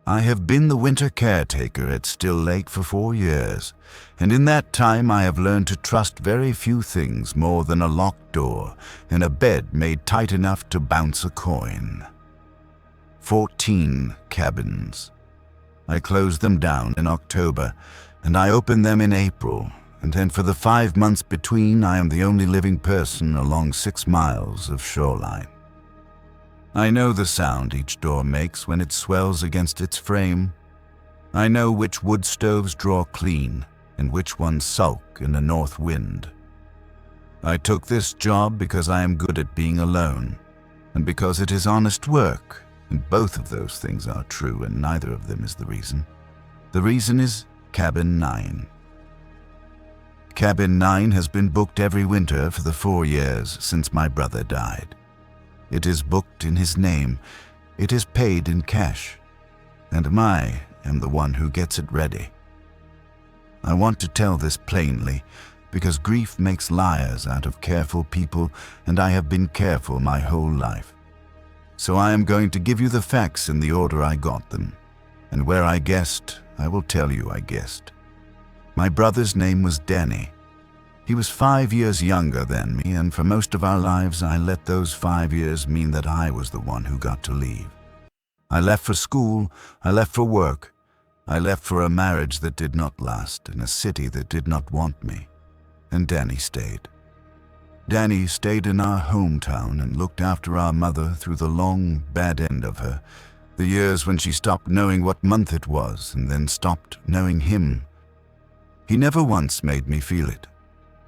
I have been the winter caretaker at Still Lake for 4 years, and in that time I have learned to trust very few things more than a locked door and a bed made tight enough to bounce a coin. 14 cabins. I closed them down in October, and I opened them in April, and then for the 5 months between I am the only living person along 6 miles of shoreline. I know the sound each door makes when it swells against its frame. I know which wood stoves draw clean and which ones sulk in a north wind. I took this job because I am good at being alone, and because it is honest work, and both of those things are true, and neither of them is the reason. The reason is Cabin 9. Cabin 9 has been booked every winter for the 4 years since my brother died. It is booked in his name, it is paid in cash, and I am the one who gets it ready. I want to tell this plainly, because grief makes liars out of careful people, and I have been careful my whole life. So I am going to give you the facts in the order I got them, and where I guessed, I will tell you I guessed. My brother's name was Danny. He was 5 years younger than me, and for most of our lives I let those 5 years mean that I was the one who got to leave. I left for school, I left for work, I left for a marriage that did not last, in a city that did not want me, and Danny stayed. Danny stayed in our hometown and looked after our mother through the long, bad end of her, the years when she stopped knowing what month it was and then stopped knowing him. He never once made me feel it.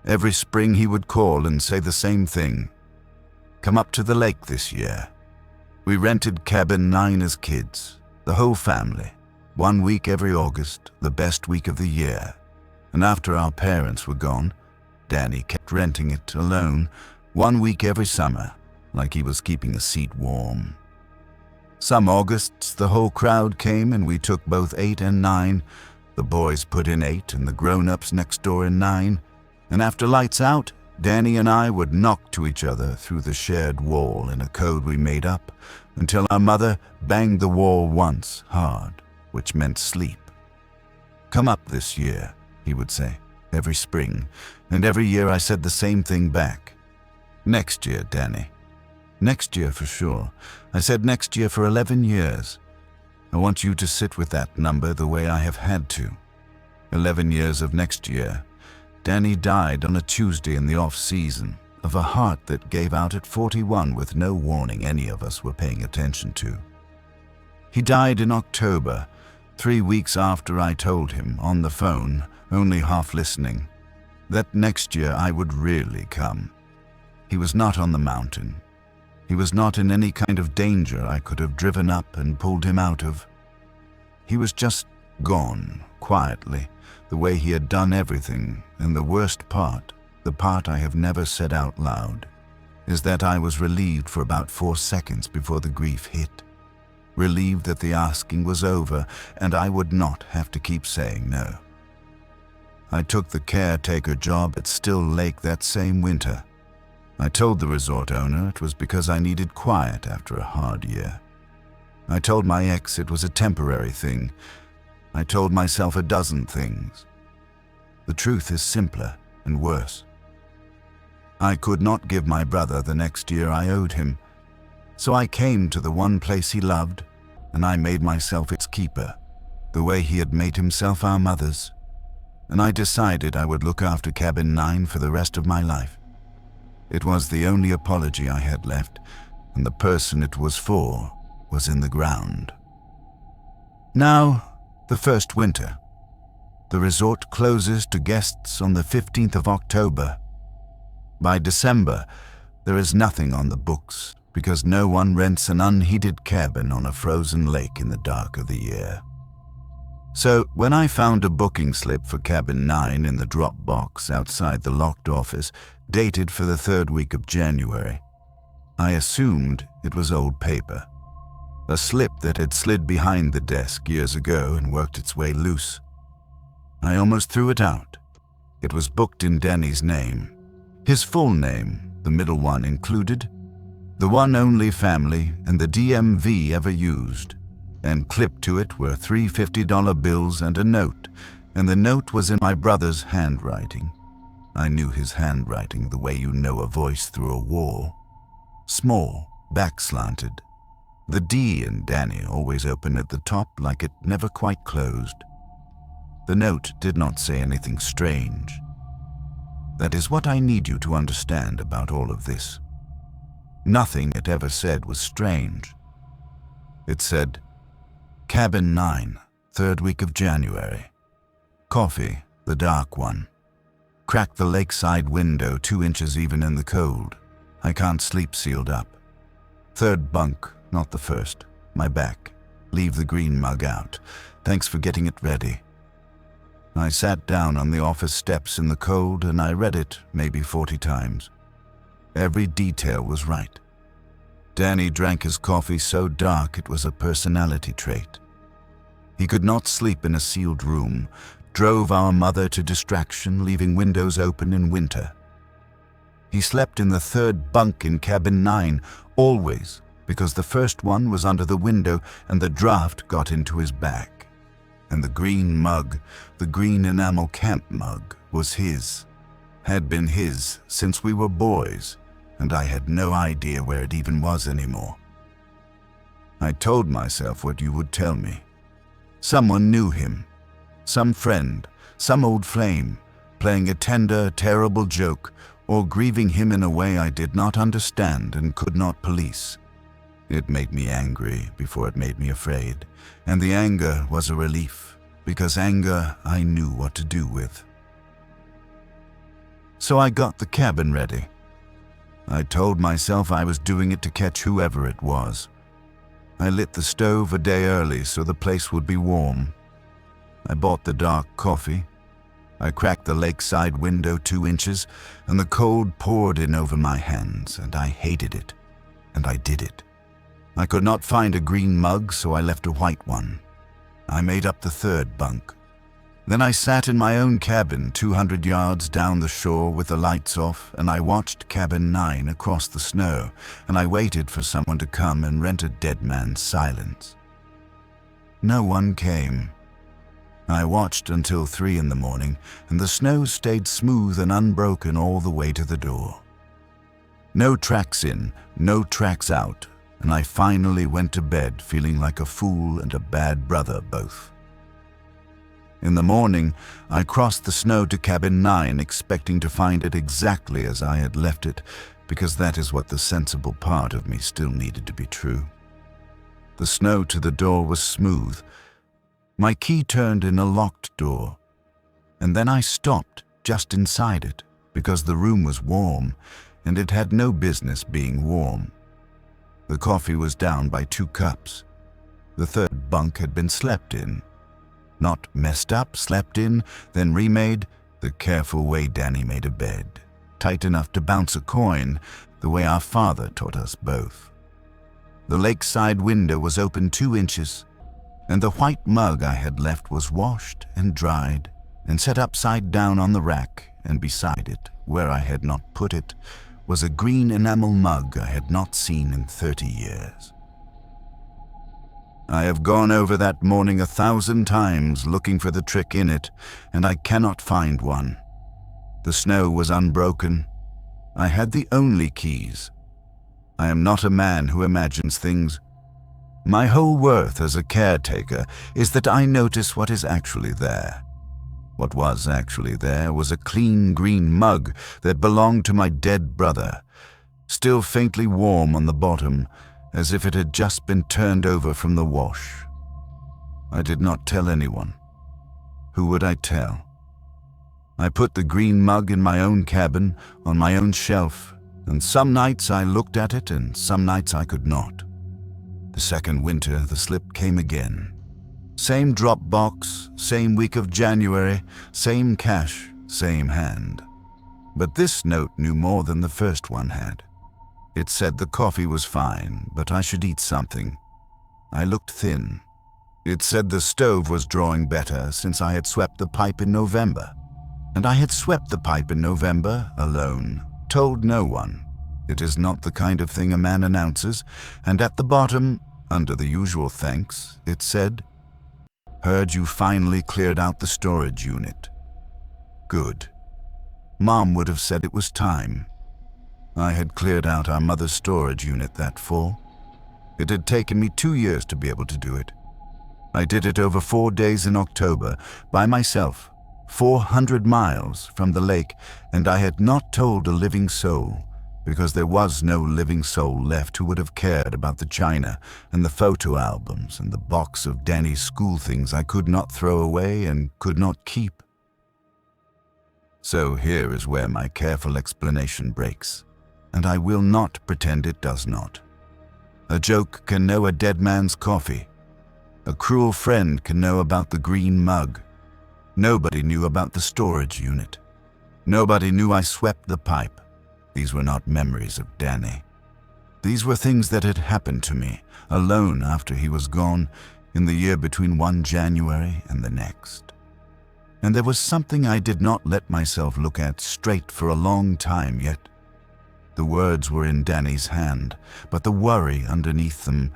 Every spring he would call and say the same thing. Come up to the lake this year. We rented Cabin 9 as kids, the whole family, 1 week every August, the best week of the year. And after our parents were gone, Danny kept renting it alone, 1 week every summer, like he was keeping a seat warm. Some Augusts the whole crowd came and we took both 8 and 9. The boys put in 8 and the grown-ups next door in 9. And after lights out, Danny and I would knock to each other through the shared wall in a code we made up until our mother banged the wall once hard, which meant sleep. Come up this year, he would say, every spring, and every year I said the same thing back. Next year, Danny. Next year for sure. I said next year for 11 years. I want you to sit with that number the way I have had to. 11 years of next year. Danny died on a Tuesday in the off-season of a heart that gave out at 41 with no warning any of us were paying attention to. He died in October, 3 weeks after I told him on the phone, only half listening, that next year I would really come. He was not on the mountain. He was not in any kind of danger I could have driven up and pulled him out of. He was just gone, quietly, the way he had done everything, and the worst part, the part I have never said out loud, is that I was relieved for about 4 seconds before the grief hit. Relieved that the asking was over, and I would not have to keep saying no. I took the caretaker job at Still Lake that same winter. I told the resort owner it was because I needed quiet after a hard year. I told my ex it was a temporary thing. I told myself a dozen things. The truth is simpler and worse. I could not give my brother the next year I owed him, so I came to the one place he loved, and I made myself its keeper, the way he had made himself our mother's. And I decided I would look after Cabin 9 for the rest of my life. It was the only apology I had left, and the person it was for was in the ground. Now, the first winter. The resort closes to guests on the 15th of October. By December, there is nothing on the books because no one rents an unheated cabin on a frozen lake in the dark of the year. So when I found a booking slip for Cabin 9 in the drop box outside the locked office, dated for the 3rd week of January, I assumed it was old paper. A slip that had slid behind the desk years ago and worked its way loose. I almost threw it out. It was booked in Danny's name. His full name, the middle one included, the one only family and the DMV ever used. and clipped to it were three $50 bills and a note, and the note was in my brother's handwriting. I knew his handwriting the way you know a voice through a wall. Small, back-slanted. The D in Danny always open at the top like it never quite closed. The note did not say anything strange. That is what I need you to understand about all of this. Nothing it ever said was strange. It said, Cabin 9, 3rd week of January. Coffee, the dark one. Crack the lakeside window 2 inches even in the cold. I can't sleep sealed up. 3rd bunk, not the 1st. My back. Leave the green mug out. Thanks for getting it ready. I sat down on the office steps in the cold and I read it maybe 40 times. Every detail was right. Danny drank his coffee so dark it was a personality trait. He could not sleep in a sealed room, drove our mother to distraction, leaving windows open in winter. He slept in the 3rd bunk in cabin 9, always, because the 1st one was under the window and the draft got into his back. And the green mug, the green enamel camp mug, was his. Had been his since we were boys, and I had no idea where it even was anymore. I told myself what you would tell me. Someone knew him. Some friend, some old flame, playing a tender, terrible joke, or grieving him in a way I did not understand and could not police. It made me angry before it made me afraid, and the anger was a relief, because anger I knew what to do with. So I got the cabin ready. I told myself I was doing it to catch whoever it was. I lit the stove a day early so the place would be warm. I bought the dark coffee. I cracked the lakeside window 2 inches, and the cold poured in over my hands, and I hated it, and I did it. I could not find a green mug, so I left a white one. I made up the 3rd bunk. Then I sat in my own cabin 200 yards down the shore with the lights off, and I watched cabin 9 across the snow, and I waited for someone to come and rent a dead man's silence. No one came. I watched until 3 in the morning, and the snow stayed smooth and unbroken all the way to the door. No tracks in, no tracks out, and I finally went to bed feeling like a fool and a bad brother both. In the morning, I crossed the snow to cabin 9, expecting to find it exactly as I had left it, because that is what the sensible part of me still needed to be true. The snow to the door was smooth. My key turned in a locked door, and then I stopped just inside it, because the room was warm, and it had no business being warm. The coffee was down by 2 cups. The 3rd bunk had been slept in. Not messed up, slept in, then remade, the careful way Danny made a bed. Tight enough to bounce a coin, the way our father taught us both. The lakeside window was open 2 inches, and the white mug I had left was washed and dried and set upside down on the rack, and beside it, where I had not put it, was a green enamel mug I had not seen in 30 years. I have gone over that morning 1,000 times looking for the trick in it, and I cannot find one. The snow was unbroken. I had the only keys. I am not a man who imagines things. My whole worth as a caretaker is that I notice what is actually there. What was actually there was a clean green mug that belonged to my dead brother, still faintly warm on the bottom, as if it had just been turned over from the wash. I did not tell anyone. Who would I tell? I put the green mug in my own cabin, on my own shelf, and some nights I looked at it and some nights I could not. The second winter the slip came again. Same drop box, same week of January, same cash, same hand. But this note knew more than the first one had. It said the coffee was fine, but I should eat something. I looked thin. It said the stove was drawing better since I had swept the pipe in November. And I had swept the pipe in November, alone, told no one. It is not the kind of thing a man announces, and at the bottom, Under the usual thanks, it said, "Heard you finally cleared out the storage unit." Good. Mom would have said it was time. I had cleared out our mother's storage unit that fall. It had taken me 2 years to be able to do it. I did it over 4 days in October, by myself, 400 miles from the lake, and I had not told a living soul, because there was no living soul left who would have cared about the china and the photo albums and the box of Danny's school things I could not throw away and could not keep. So here is where my careful explanation breaks, and I will not pretend it does not. A joke can know a dead man's coffee. A cruel friend can know about the green mug. Nobody knew about the storage unit. Nobody knew I swept the pipe. These were not memories of Danny. These were things that had happened to me, alone after he was gone, in the year between 1 January and the next. And there was something I did not let myself look at straight for a long time yet. The words were in Danny's hand, but the worry underneath them,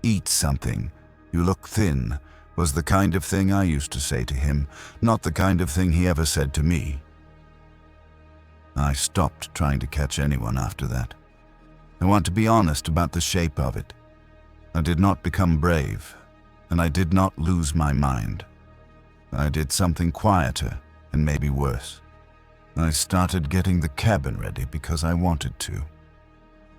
"Eat something, you look thin," was the kind of thing I used to say to him, not the kind of thing he ever said to me. I stopped trying to catch anyone after that. I want to be honest about the shape of it. I did not become brave, and I did not lose my mind. I did something quieter and maybe worse. I started getting the cabin ready because I wanted to.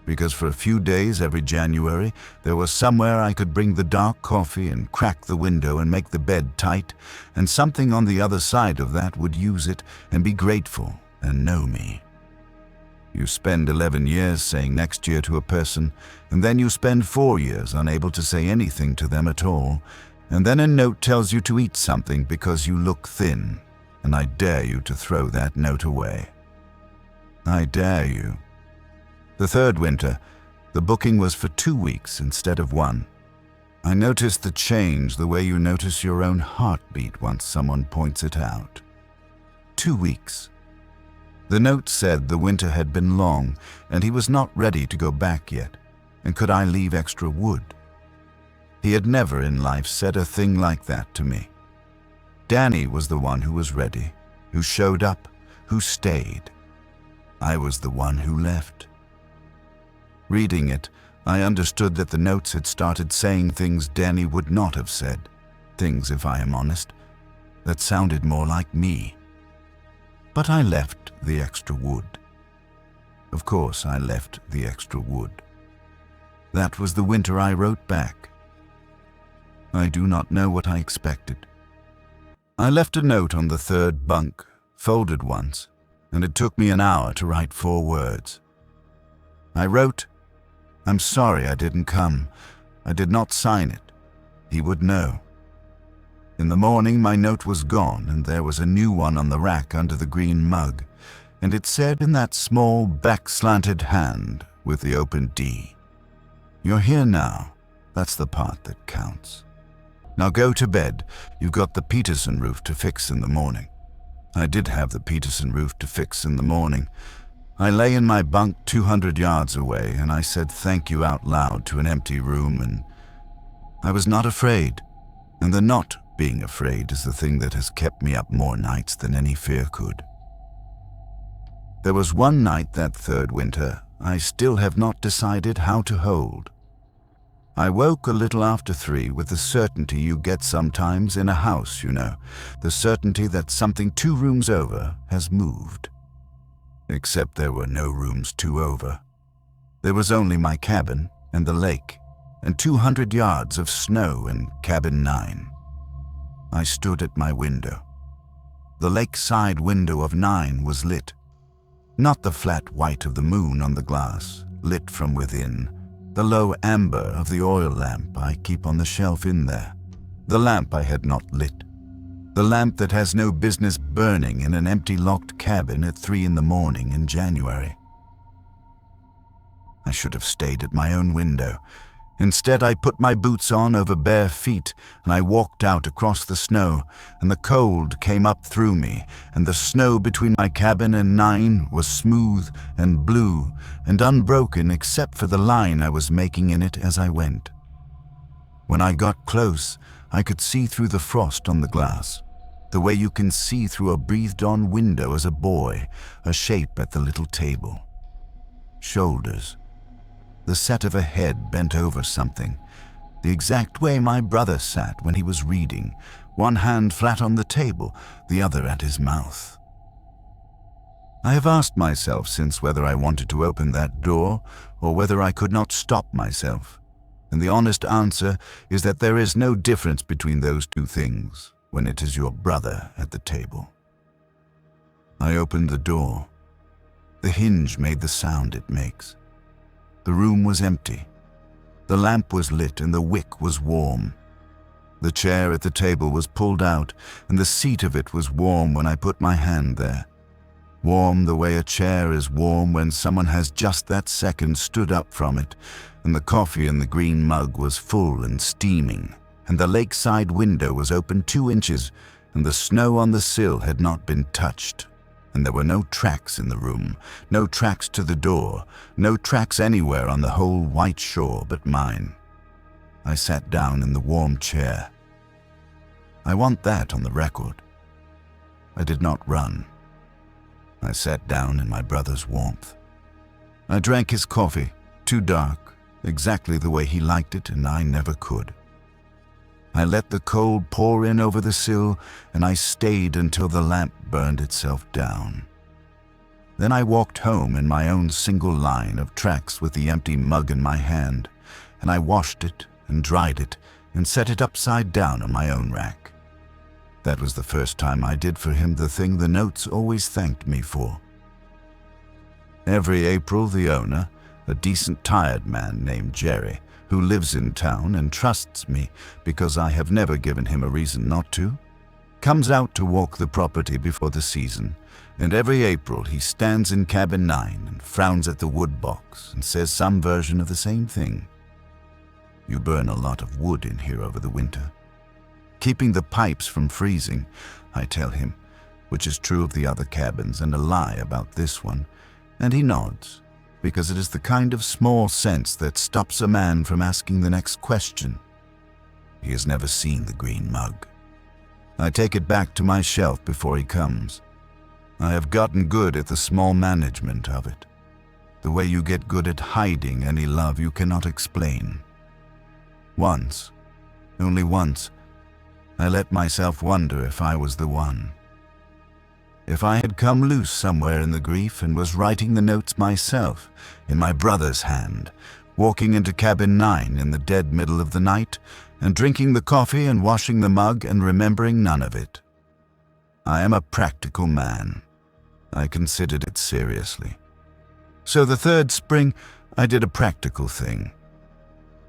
Because for a few days every January, there was somewhere I could bring the dark coffee and crack the window and make the bed tight, and something on the other side of that would use it and be grateful and know me. You spend 11 years saying next year to a person, and then you spend 4 years unable to say anything to them at all, and then a note tells you to eat something because you look thin, and I dare you to throw that note away. I dare you. The third winter, the booking was for 2 weeks instead of 1. I noticed the change the way you notice your own heartbeat once someone points it out. 2 weeks. The note said the winter had been long, and he was not ready to go back yet, and could I leave extra wood? He had never in life said a thing like that to me. Danny was the one who was ready, who showed up, who stayed. I was the one who left. Reading it, I understood that the notes had started saying things Danny would not have said, things, if I am honest, that sounded more like me. But I left the extra wood. Of course, I left the extra wood. That was the winter I wrote back. I do not know what I expected. I left a note on the third bunk, folded once, and it took me an hour to write 4 words. I wrote, "I'm sorry I didn't come. I did not sign it. He would know." In the morning, my note was gone, and there was a new one on the rack under the green mug, and it said in that small, back-slanted hand with the open D, "You're here now. That's the part that counts. Now go to bed. You've got the Peterson roof to fix in the morning." I did have the Peterson roof to fix in the morning. I lay in my bunk 200 yards away, and I said thank you out loud to an empty room, and I was not afraid. And the not being afraid is the thing that has kept me up more nights than any fear could. There was one night that third winter I still have not decided how to hold. I woke a little after 3 with the certainty you get sometimes in a house, you know, the certainty that something 2 rooms over has moved. Except there were no rooms 2 over. There was only my cabin and the lake, and 200 yards of snow in cabin 9. I stood at my window. The lakeside window of 9 was lit. Not the flat white of the moon on the glass, lit from within, the low amber of the oil lamp I keep on the shelf in there, the lamp I had not lit, the lamp that has no business burning in an empty locked cabin at 3 in the morning in January. I should have stayed at my own window. Instead, I put my boots on over bare feet, and I walked out across the snow, and the cold came up through me, and the snow between my cabin and 9 was smooth and blue and unbroken except for the line I was making in it as I went. When I got close, I could see through the frost on the glass, the way you can see through a breathed-on window as a boy, a shape at the little table. Shoulders. The set of a head bent over something, the exact way my brother sat when he was reading, one hand flat on the table, the other at his mouth. I have asked myself since whether I wanted to open that door or whether I could not stop myself, and the honest answer is that there is no difference between those two things when it is your brother at the table. I opened the door. The hinge made the sound it makes. The room was empty. The lamp was lit and the wick was warm. The chair at the table was pulled out and the seat of it was warm when I put my hand there. Warm the way a chair is warm when someone has just that second stood up from it, and the coffee in the green mug was full and steaming, and the lakeside window was open 2 inches, and the snow on the sill had not been touched, and there were no tracks in the room, no tracks to the door, no tracks anywhere on the whole white shore but mine. I sat down in the warm chair. I want that on the record. I did not run. I sat down in my brother's warmth. I drank his coffee, too dark, exactly the way he liked it, and I never could. I let the cold pour in over the sill, and I stayed until the lamp burned itself down. Then I walked home in my own single line of tracks with the empty mug in my hand, and I washed it and dried it and set it upside down on my own rack. That was the first time I did for him the thing the notes always thanked me for. Every April, the owner, a decent tired man named Jerry, who lives in town and trusts me because I have never given him a reason not to, comes out to walk the property before the season, and every April he stands in cabin 9 and frowns at the wood box and says some version of the same thing. You burn a lot of wood in here over the winter. Keeping the pipes from freezing, I tell him, which is true of the other cabins and a lie about this one, and he nods, because it is the kind of small sense that stops a man from asking the next question. He has never seen the green mug. I take it back to my shelf before he comes. I have gotten good at the small management of it, the way you get good at hiding any love you cannot explain. Once, only once, I let myself wonder if I was the one. If I had come loose somewhere in the grief and was writing the notes myself, in my brother's hand, walking into cabin 9 in the dead middle of the night, and drinking the coffee and washing the mug and remembering none of it. I am a practical man. I considered it seriously. So the 3rd spring, I did a practical thing.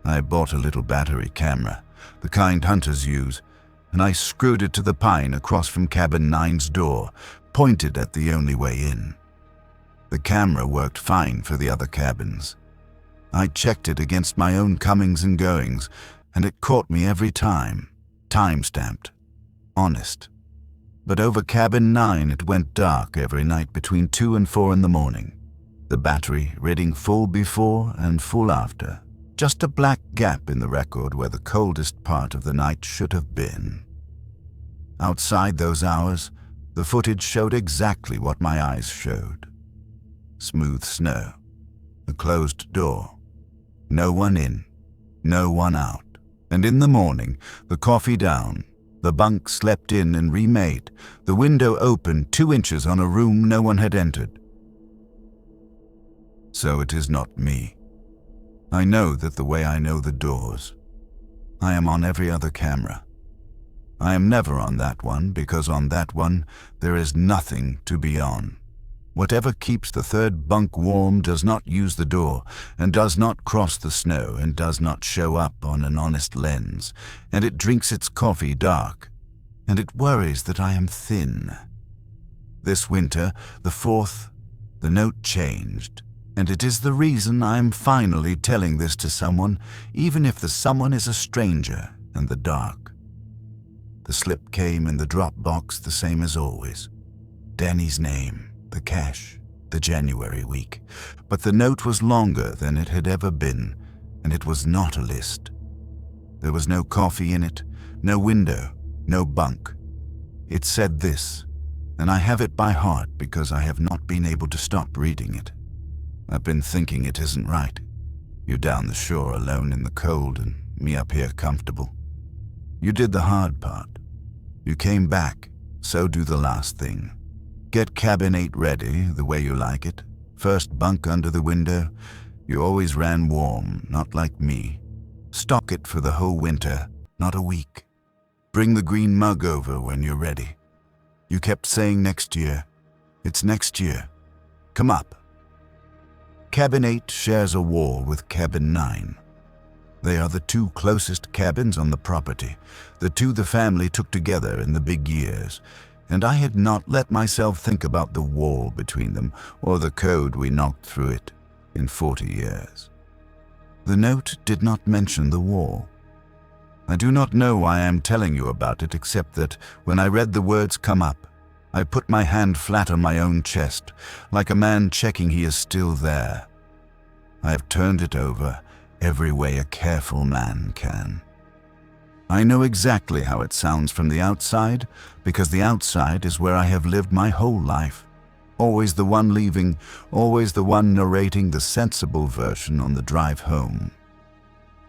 I bought a little battery camera, the kind hunters use, and I screwed it to the pine across from cabin 9's door, pointed at the only way in. The camera worked fine for the other cabins. I checked it against my own comings and goings, and it caught me every time, time-stamped, honest. But over cabin 9 it went dark every night between 2 and 4 in the morning. The battery reading full before and full after. Just a black gap in the record where the coldest part of the night should have been. Outside those hours, the footage showed exactly what my eyes showed. Smooth snow, a closed door, no one in, no one out, and in the morning, the coffee down, the bunk slept in and remade, the window open 2 inches on a room no one had entered. So it is not me. I know that the way I know the doors. I am on every other camera. I am never on that one because on that one there is nothing to be on. Whatever keeps the 3rd bunk warm does not use the door and does not cross the snow and does not show up on an honest lens, and it drinks its coffee dark, and it worries that I am thin. This winter, the 4th, the note changed. And it is the reason I am finally telling this to someone, even if the someone is a stranger and the dark. The slip came in the drop box the same as always. Danny's name, the cash, the January week. But the note was longer than it had ever been, and it was not a list. There was no coffee in it, no window, no bunk. It said this, and I have it by heart because I have not been able to stop reading it. I've been thinking it isn't right. You down the shore alone in the cold and me up here comfortable. You did the hard part. You came back, so do the last thing. Get cabin 8 ready the way you like it. First bunk under the window. You always ran warm, not like me. Stock it for the whole winter, not a week. Bring the green mug over when you're ready. You kept saying next year. It's next year. Come up. Cabin 8 shares a wall with Cabin 9. They are the 2 closest cabins on the property, the 2 the family took together in the big years, and I had not let myself think about the wall between them or the code we knocked through it in 40 years. The note did not mention the wall. I do not know why I am telling you about it, except that when I read the words come up, I put my hand flat on my own chest, like a man checking he is still there. I have turned it over every way a careful man can. I know exactly how it sounds from the outside, because the outside is where I have lived my whole life. Always the one leaving, always the one narrating the sensible version on the drive home.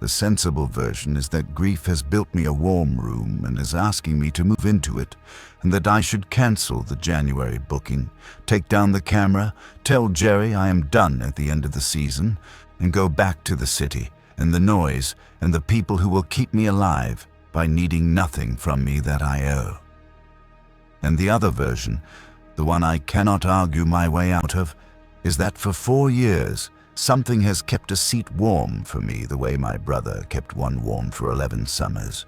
The sensible version is that grief has built me a warm room and is asking me to move into it, and that I should cancel the January booking, take down the camera, tell Jerry I am done at the end of the season, and go back to the city and the noise and the people who will keep me alive by needing nothing from me that I owe. And the other version, the one I cannot argue my way out of, is that for 4 years, something has kept a seat warm for me the way my brother kept one warm for 11 summers.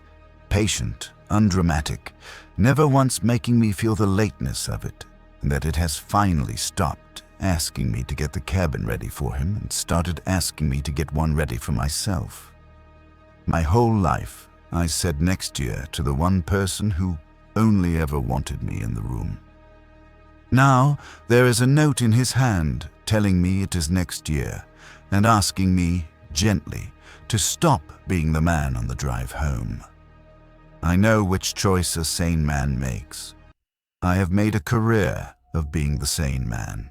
Patient, undramatic, never once making me feel the lateness of it, and that it has finally stopped asking me to get the cabin ready for him and started asking me to get one ready for myself. My whole life, I said next year to the one person who only ever wanted me in the room. Now there is a note in his hand telling me it is next year and asking me, gently, to stop being the man on the drive home. I know which choice a sane man makes. I have made a career of being the sane man.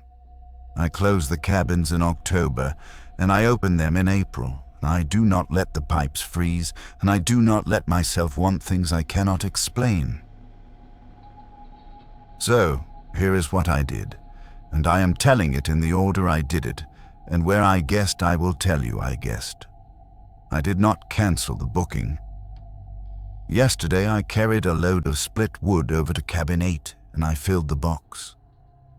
I close the cabins in October and I open them in April. I do not let the pipes freeze, and I do not let myself want things I cannot explain. So, here is what I did, and I am telling it in the order I did it, and where I guessed I will tell you I guessed. I did not cancel the booking. Yesterday I carried a load of split wood over to cabin 8, and I filled the box.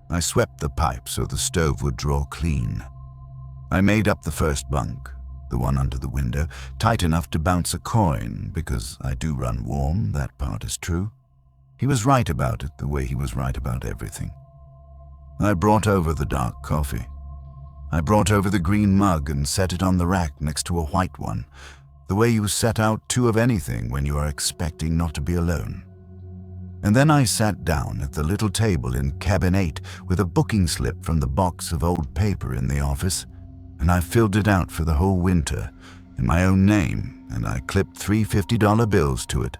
I swept the pipe so the stove would draw clean. I made up the first bunk, the one under the window, tight enough to bounce a coin, because I do run warm, that part is true. He was right about it the way he was right about everything. I brought over the dark coffee. I brought over the green mug and set it on the rack next to a white one, the way you set out 2 of anything when you are expecting not to be alone. And then I sat down at the little table in cabin 8 with a booking slip from the box of old paper in the office, and I filled it out for the whole winter in my own name, and I clipped 3 $50 bills to it,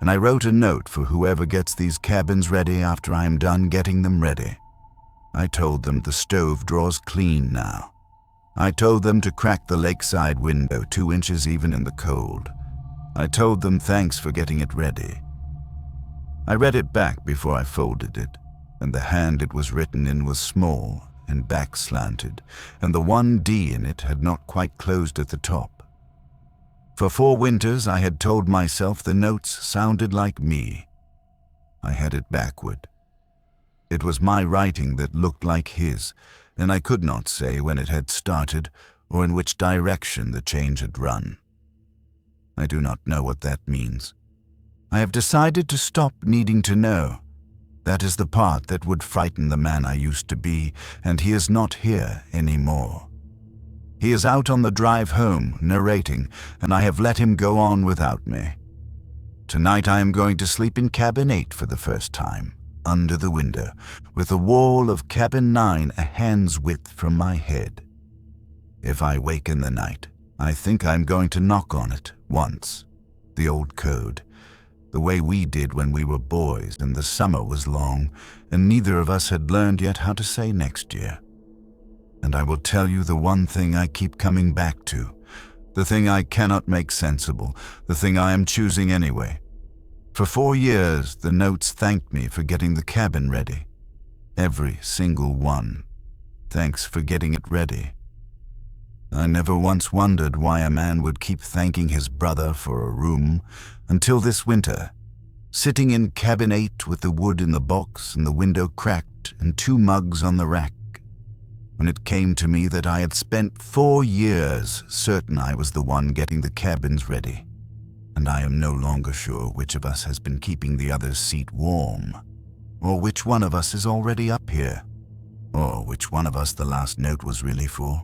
and I wrote a note for whoever gets these cabins ready after I am done getting them ready. I told them the stove draws clean now. I told them to crack the lakeside window 2 inches even in the cold. I told them thanks for getting it ready. I read it back before I folded it, and the hand it was written in was small and back slanted, and the 1 D in it had not quite closed at the top. For 4 winters I had told myself the notes sounded like me. I had it backward. It was my writing that looked like his, and I could not say when it had started or in which direction the change had run. I do not know what that means. I have decided to stop needing to know. That is the part that would frighten the man I used to be, and he is not here anymore. He is out on the drive home, narrating, and I have let him go on without me. Tonight I am going to sleep in cabin 8 for the first time, under the window, with the wall of cabin 9 a hand's width from my head. If I wake in the night, I think I'm going to knock on it once, The old code. The way we did when we were boys and the summer was long, and neither of us had learned yet how to say next year. And I will tell you the one thing I keep coming back to, the thing I cannot make sensible, the thing I am choosing anyway. For 4 years, the notes thanked me for getting the cabin ready. Every single one. Thanks for getting it ready. I never once wondered why a man would keep thanking his brother for a room until this winter, sitting in cabin 8 with the wood in the box and the window cracked and 2 mugs on the rack, when it came to me that I had spent 4 years certain I was the one getting the cabins ready, and I am no longer sure which of us has been keeping the other's seat warm, or which one of us is already up here, or which one of us the last note was really for.